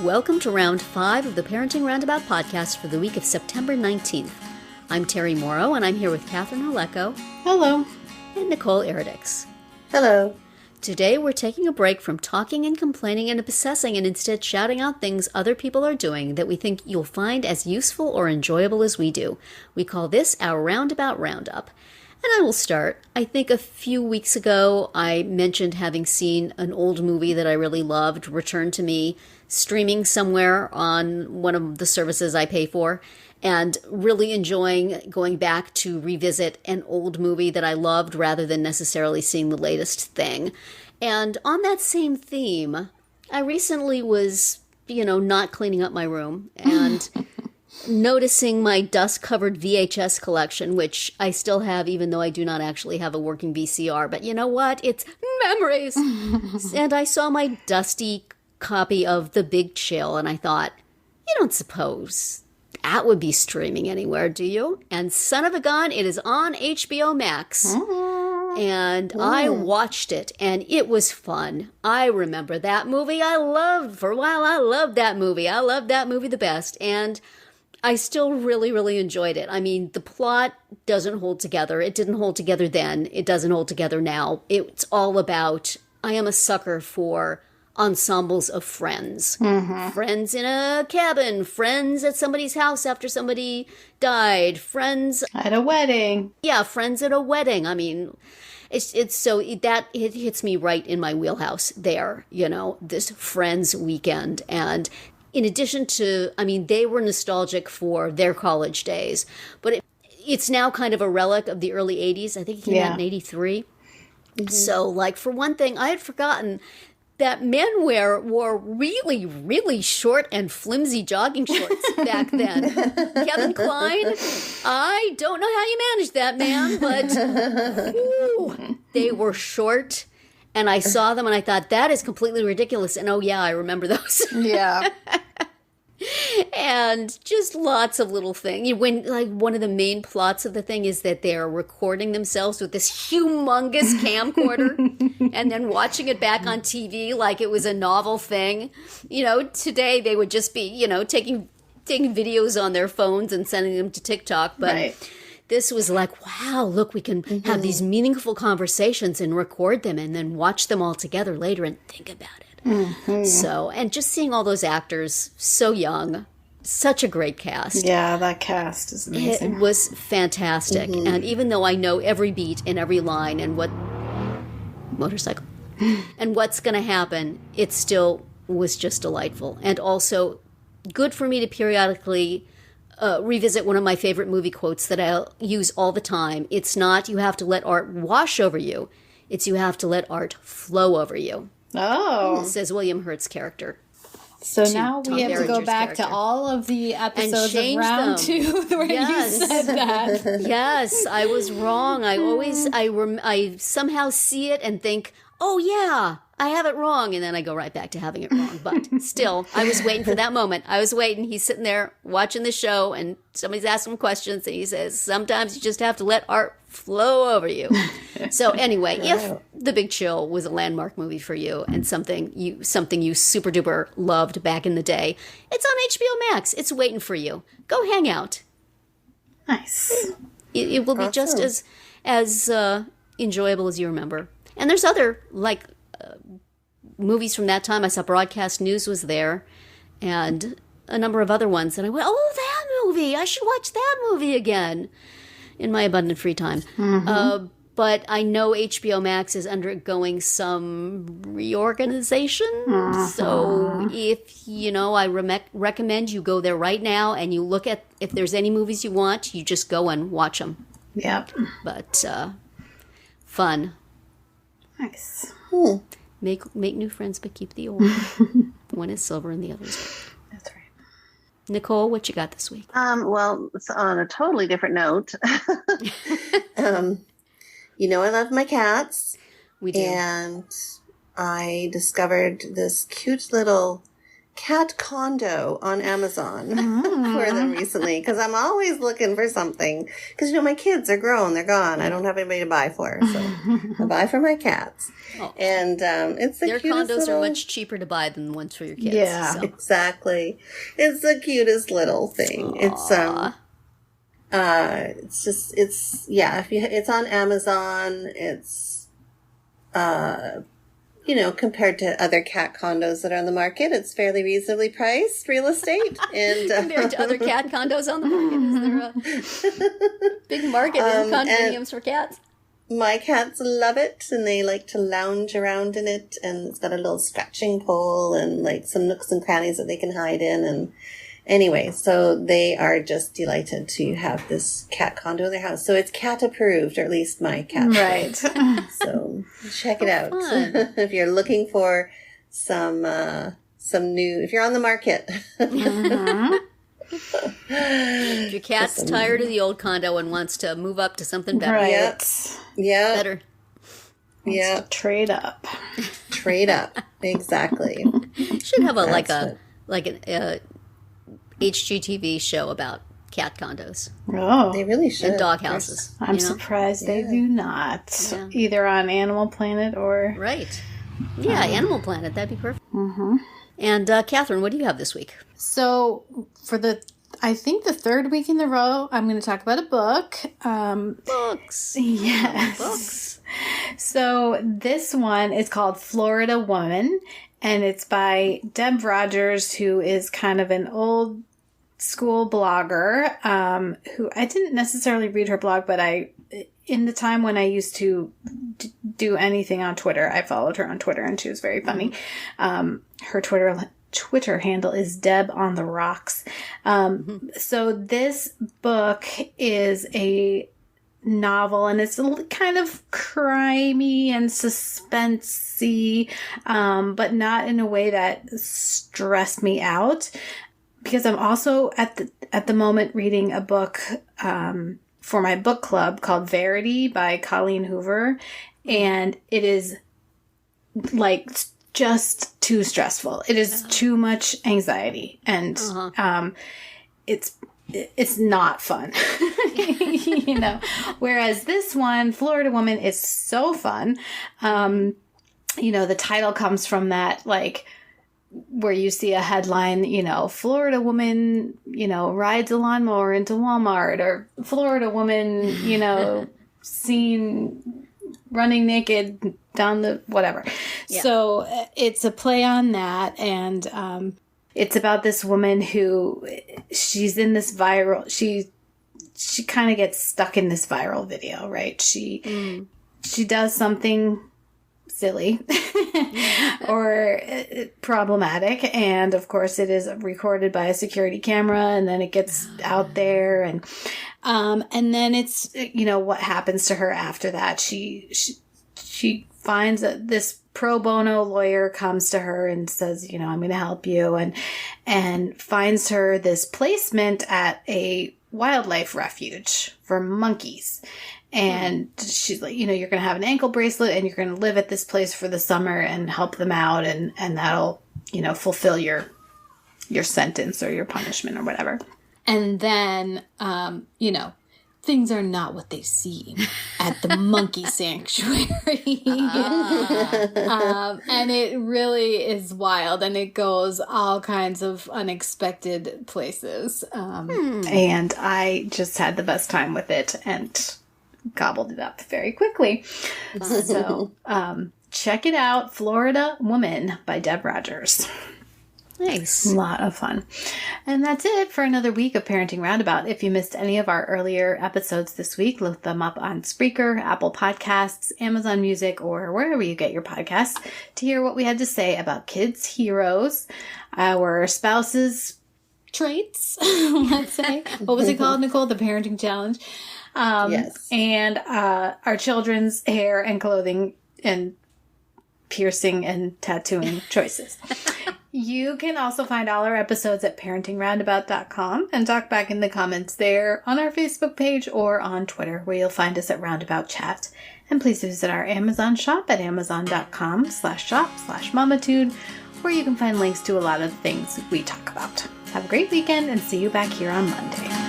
Welcome to round 5 of the Parenting Roundabout podcast for the week of September 19th. I'm Terry Morrow, and I'm here with Catherine Halecko. Hello. And Nicole Eridix. Hello. Today we're taking a break from talking and complaining and obsessing and instead shouting out things other people are doing that we think you'll find as useful or enjoyable as we do. We call this our Roundabout Roundup. And I will start. I think a few weeks ago I mentioned having seen an old movie that I really loved return to me, streaming somewhere on one of the services I pay for, and really enjoying going back to revisit an old movie that I loved rather than necessarily seeing the latest thing. And on that same theme, I recently was, not cleaning up my room and noticing my dust-covered VHS collection, which I still have, even though I do not actually have a working VCR. But you know what? It's memories. And I saw my dusty copy of The Big Chill, and I thought, you don't suppose that would be streaming anywhere, do you? And son of a gun, it is on HBO Max. And I watched it, and it was fun. I remember that movie. For a while, I loved that movie. I loved that movie the best. And I still really, really enjoyed it. I mean, the plot doesn't hold together. It didn't hold together then. It doesn't hold together now. It's all about, I am a sucker for ensembles of friends. Mm-hmm. Friends in a cabin. Friends at somebody's house after somebody died. Friends at a wedding. Yeah, friends at a wedding. I mean, it hits me right in my wheelhouse there, this Friends weekend. And in addition to, they were nostalgic for their college days, but it's now kind of a relic of the early 80s. I think it came out in 83. Mm-hmm. So, for one thing, I had forgotten that men wore really, really short and flimsy jogging shorts back then. Kevin Kline, I don't know how you managed that, man, but they were short. And I saw them and I thought, that is completely ridiculous. And oh yeah, I remember those. Yeah. And just lots of little things. One of the main plots of the thing is that they're recording themselves with this humongous camcorder and then watching it back on TV like it was a novel thing. Today they would just be, taking videos on their phones and sending them to TikTok. But right. This was like, wow, look, we can have these meaningful conversations and record them and then watch them all together later and think about it. Mm-hmm. So, and just seeing all those actors so young, such a great cast. Yeah, that cast is amazing. It was fantastic. Mm-hmm. And even though I know every beat and every line and what motorcycle and what's going to happen, it still was just delightful. And also good for me to periodically revisit one of my favorite movie quotes that I'll use all the time. It's not you have to let art wash over you. It's you have to let art flow over you. Oh. Says William Hurt's character. So now we have to go back to all of the episodes of Round 2 where you said that. Yes, I was wrong. I somehow see it and think, oh yeah, I have it wrong. And then I go right back to having it wrong. But still, I was waiting for that moment. I was waiting. He's sitting there watching the show and somebody's asking him questions and he says, sometimes you just have to let art flow over you. So anyway, if The Big Chill was a landmark movie for you and something you super duper loved back in the day, it's on HBO Max. It's waiting for you. Go hang out. Nice. It will be just as enjoyable as you remember. And there's other movies from that time. I saw Broadcast News was there and a number of other ones. And I went, oh, that movie. I should watch that movie again in my abundant free time. Mm-hmm. But I know HBO Max is undergoing some reorganization. Mm-hmm. So I recommend you go there right now and you look at if there's any movies you want, you just go and watch them. Yep. But fun. Nice. Make new friends, but keep the old. One is silver and the other is gold. That's right. Nicole, what you got this week? Well, it's on a totally different note. I love my cats. We do. And I discovered this cute little Cat Condo on Amazon for them recently because I'm always looking for something. Because, my kids are grown. They're gone. I don't have anybody to buy for. So I buy for my cats. Oh. And it's the Their cutest condos little... are much cheaper to buy than the ones for your kids. Yeah, so. Exactly. It's the cutest little thing. Aww. It's on Amazon. It's, compared to other cat condos that are on the market, it's fairly reasonably priced real estate. And compared to other cat condos on the market, is there a big market in condominiums for cats? My cats love it, and they like to lounge around in it, and it's got a little scratching pole and like some nooks and crannies that they can hide in. And anyway, so they are just delighted to have this cat condo in their house. So it's cat approved, or at least my cat. Right. So check it out if you're looking for some new. If you're on the market. If your cat's tired of the old condo and wants to move up to something better. Right. Yeah. Better. Yeah. Trade up. Trade up. Exactly. Should have an HGTV show about cat condos. Oh. They really should. And dog houses. I'm surprised they do not. Yeah. Either on Animal Planet or... Right. Yeah, Animal Planet. That'd be perfect. Mm-hmm. And Catherine, what do you have this week? So for I think the third week in a row, I'm going to talk about a book. Books. Yes. Books. So this one is called Florida Woman, and it's by Deb Rogers, who is kind of an old school blogger, who I didn't necessarily read her blog, but in the time when I used to do anything on Twitter, I followed her on Twitter, and she was very funny. Her Twitter handle is Deb on the Rocks. So this book is a novel, and it's kind of crimey and suspensey, but not in a way that stressed me out. Because I'm also at the moment reading a book for my book club called Verity by Colleen Hoover, and it is like just too stressful. It is too much anxiety, and it's not fun. Whereas this one, Florida Woman, is so fun. The title comes from that, like, where you see a headline, Florida woman, rides a lawnmower into Walmart, or Florida woman, seen running naked down the whatever. Yeah. So it's a play on that. And it's about this woman who she's in this viral, she kind of gets stuck in this viral video, right? She does something silly or problematic, and of course it is recorded by a security camera, and then it gets out there, and then it's what happens to her after that. She finds that this pro bono lawyer comes to her and says, I'm going to help you, and finds her this placement at a wildlife refuge for monkeys. And she's like, you're going to have an ankle bracelet, and you're going to live at this place for the summer and help them out. And that'll, fulfill your sentence or your punishment or whatever. And then, things are not what they seem at the monkey sanctuary. And it really is wild, and it goes all kinds of unexpected places. And I just had the best time with it and gobbled it up very quickly. So check it out, Florida Woman by Deb Rogers. Nice. A lot of fun. And that's it for another week of Parenting Roundabout. If you missed any of our earlier episodes this week, look them up on Spreaker, Apple Podcasts, Amazon Music, or wherever you get your podcasts to hear what we had to say about kids' heroes, our spouses' traits, let's say. What was it called, Nicole? The Parenting Challenge. Yes. And our children's hair and clothing and piercing and tattooing choices. You can also find all our episodes at parentingroundabout.com and talk back in the comments there, on our Facebook page, or on Twitter, where you'll find us at Roundabout Chat. And please visit our Amazon shop at amazon.com/shop/mamatude, where you can find links to a lot of things we talk about. Have a great weekend and see you back here on Monday.